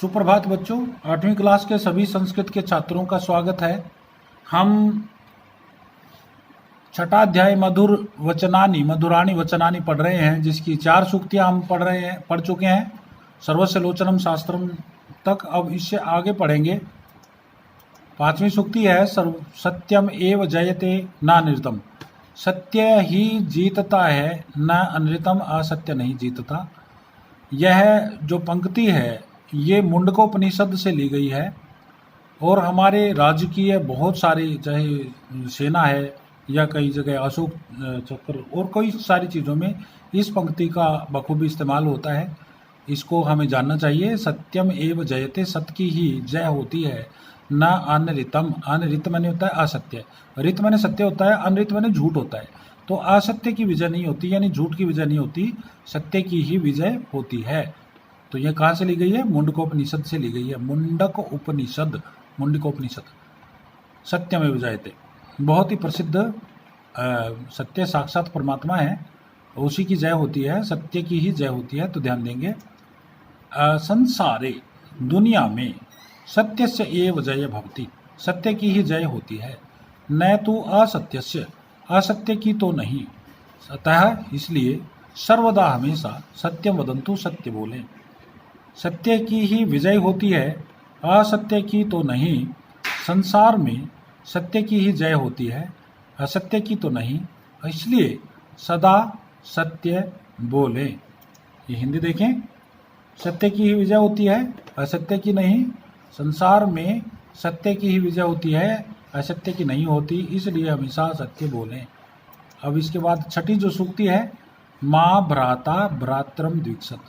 सुप्रभात बच्चों, 8वीं क्लास के सभी संस्कृत के छात्रों का स्वागत है। हम छठा अध्याय मधुराणी वचनानि पढ़ रहे हैं, जिसकी 4 सूक्तियां हम पढ़ चुके हैं, सर्वस्य लोचनम शास्त्रम तक। अब इससे आगे पढ़ेंगे। 5वीं सूक्ति है सत्यम एव जयते न अनृतम। सत्य ही जीतता है, न अनृतम, असत्य नहीं जीतता। यह जो पंक्ति है ये मुंडकोपनिषद से ली गई है और हमारे राज्य की बहुत सारी, चाहे सेना है या कई जगह अशोक चक्र और कई सारी चीज़ों में इस पंक्ति का बखूबी इस्तेमाल होता है। इसको हमें जानना चाहिए। सत्यम एव जयते, सत्य की ही जय होती है। न अनृतम, अनृत माने होता है असत्य, रित माने सत्य होता है, अनृत माने झूठ होता है। तो असत्य की विजय नहीं होती, यानी झूठ की विजय नहीं होती, सत्य की ही विजय होती है। तो यह कहाँ से ली गई है? मुंडकोपनिषद से ली गई है। मुंडकोपनिषद सत्यमेव जयते बहुत ही प्रसिद्ध सत्य साक्षात परमात्मा है, उसी की जय होती है, सत्य की ही जय होती है। तो ध्यान देंगे। संसारे, दुनिया में, सत्य से एव जय भवति, सत्य की ही जय होती है। न तो असत्यस्य, असत्य की तो नहीं। अतः इसलिए सर्वदा हमेशा सत्यम वदंतु, सत्य बोलें। सत्य की ही विजय होती है, असत्य की तो नहीं। संसार में सत्य की ही जय होती है, असत्य की तो नहीं। इसलिए सदा सत्य बोलें। ये हिंदी देखें। सत्य की ही विजय होती है, असत्य की नहीं। संसार में सत्य की ही विजय होती है, असत्य की नहीं होती, इसलिए हमेशा सत्य बोलें। अब इसके बाद छठी जो सूक्ति है, माँ भ्राता भ्रात्रम द्विक्षत,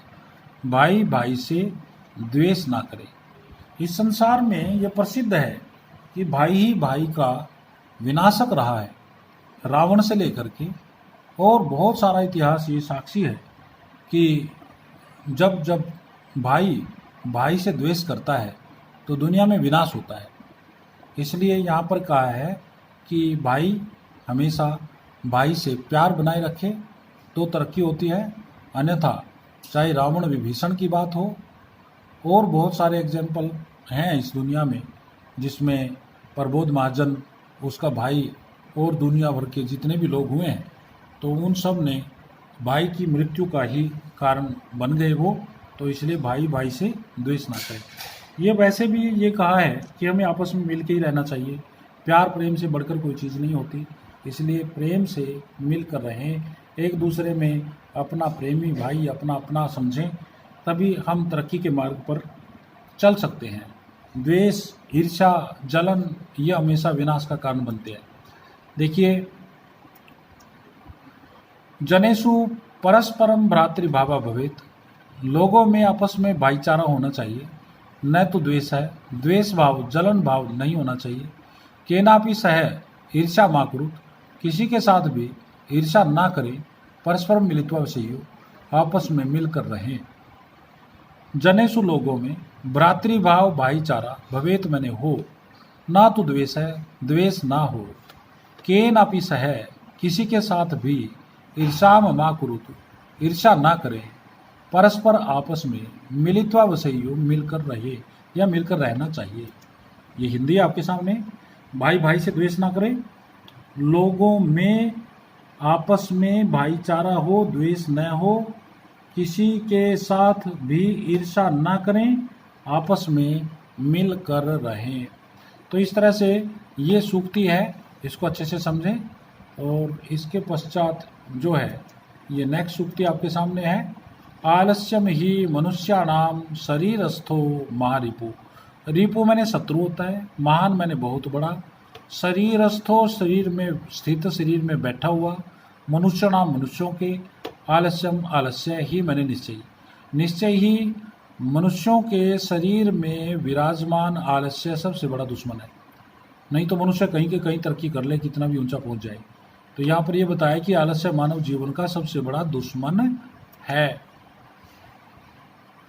भाई भाई से द्वेष ना करे। इस संसार में यह प्रसिद्ध है कि भाई ही भाई का विनाशक रहा है, रावण से लेकर के। और बहुत सारा इतिहास ये साक्षी है कि जब जब भाई भाई से द्वेष करता है तो दुनिया में विनाश होता है। इसलिए यहाँ पर कहा है कि भाई हमेशा भाई से प्यार बनाए रखे तो तरक्की होती है, अन्यथा चाहे रावण विभीषण की बात हो, और बहुत सारे एग्जाम्पल हैं इस दुनिया में, जिसमें प्रबोध महाजन, उसका भाई और दुनिया भर के जितने भी लोग हुए हैं, तो उन सब ने भाई की मृत्यु का ही कारण बन गए वो। तो इसलिए भाई भाई से द्वेष ना करें। ये वैसे भी ये कहा है कि हमें आपस में मिल के ही रहना चाहिए, प्यार प्रेम से बढ़कर कोई चीज़ नहीं होती। इसलिए प्रेम से मिल कर रहें, एक दूसरे में अपना प्रेमी भाई अपना अपना समझें, तभी हम तरक्की के मार्ग पर चल सकते हैं। द्वेष, ईर्ष्या, जलन ये हमेशा विनाश का कारण बनते हैं। देखिए, जनेषु परस्परम भ्रातृभावा भवेत, लोगों में आपस में भाईचारा होना चाहिए। न तो द्वेष है, द्वेष भाव, जलन भाव नहीं होना चाहिए। केनापि सह ईर्ष्या मा कुरुत, किसी के साथ भी ईर्ष्या ना करें। परस्पर मिलित्वा विषयो, आपस में मिलकर रहें। जनेषु, लोगों में, भ्रातृभाव भाईचारा, भवेत मैंने हो, ना तो द्वेष है, द्वेष ना हो। केनापि सह, किसी के साथ भी, ईर्ष्याम मा कुरुत, ईर्ष्या ना करें। परस्पर आपस में, मिलित्वा विषयो, मिलकर रहे या मिलकर रहना चाहिए। ये हिंदी आपके सामने। भाई भाई से द्वेष ना करें, लोगों में आपस में भाईचारा हो, द्वेष न हो, किसी के साथ भी ईर्ष्या ना करें, आपस में मिलकर रहें। तो इस तरह से ये सूक्ति है, इसको अच्छे से समझें। और इसके पश्चात जो है ये नेक्स्ट सूक्ति आपके सामने है। आलस्यम ही मनुष्याणाम शरीरस्थो महारिपु। रिपु मैंने शत्रु होता है, महान मैंने बहुत बड़ा, शरीरस्थो शरीर में स्थित, शरीर में बैठा हुआ, मनुष्य नाम मनुष्यों के, आलस्यम आलस्य ही मैंने निश्चय, निश्चय ही मनुष्यों के शरीर में विराजमान आलस्य सबसे बड़ा दुश्मन है। नहीं तो मनुष्य कहीं के कहीं तरक्की कर ले, कितना भी ऊंचा पहुंच जाए। तो यहाँ पर यह बताया कि आलस्य मानव जीवन का सबसे बड़ा दुश्मन है।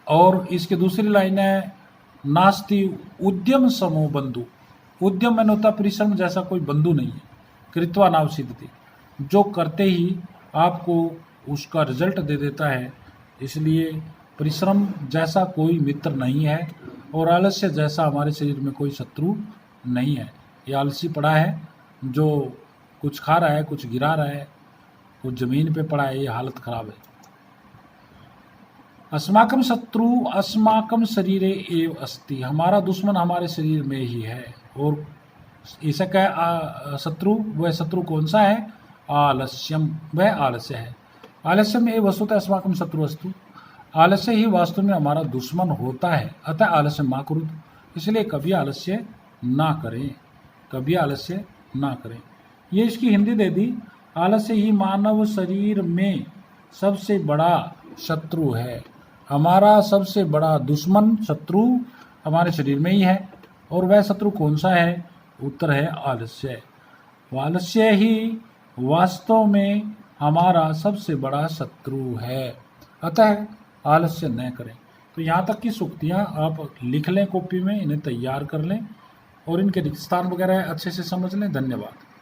और इसकी दूसरी लाइन है, नास्ति उद्यम समो बंधु। उद्यम मैंने होता परिश्रम जैसा कोई बंधु नहीं है। कृत्वा नाव सिद्धति, जो करते ही आपको उसका रिजल्ट दे देता है। इसलिए परिश्रम जैसा कोई मित्र नहीं है। और आलस्य जैसा हमारे शरीर में कोई शत्रु नहीं है। ये आलसी पड़ा है जो कुछ खा रहा है, कुछ गिरा रहा है, कुछ ज़मीन पे पड़ा है, ये हालत खराब है। अस्माकम शत्रु अस्माकम शरीरे एव अस्ति, हमारा दुश्मन हमारे शरीर में ही है। और ऐसा क्या शत्रु, वह शत्रु कौन सा है? आलस्यम, वह आलस्य है। आलस्यम एव वस्तुतः अस्माकम शत्रु अस्तु, आलस्य ही वास्तव में हमारा दुश्मन होता है। अतः आलस्य मा कुरुत, इसलिए कभी आलस्य ना करें, कभी आलस्य ना करें। ये इसकी हिंदी दे दी, आलस्य ही मानव शरीर में सबसे बड़ा शत्रु है। हमारा सबसे बड़ा दुश्मन शत्रु हमारे शरीर में ही है। और वह शत्रु कौन सा है? उत्तर है आलस्य। आलस्य ही वास्तव में हमारा सबसे बड़ा शत्रु है। अतः आलस्य न करें। तो यहाँ तक की सूक्तियाँ आप लिख लें कॉपी में, इन्हें तैयार कर लें और इनके स्थान वगैरह अच्छे से समझ लें। धन्यवाद।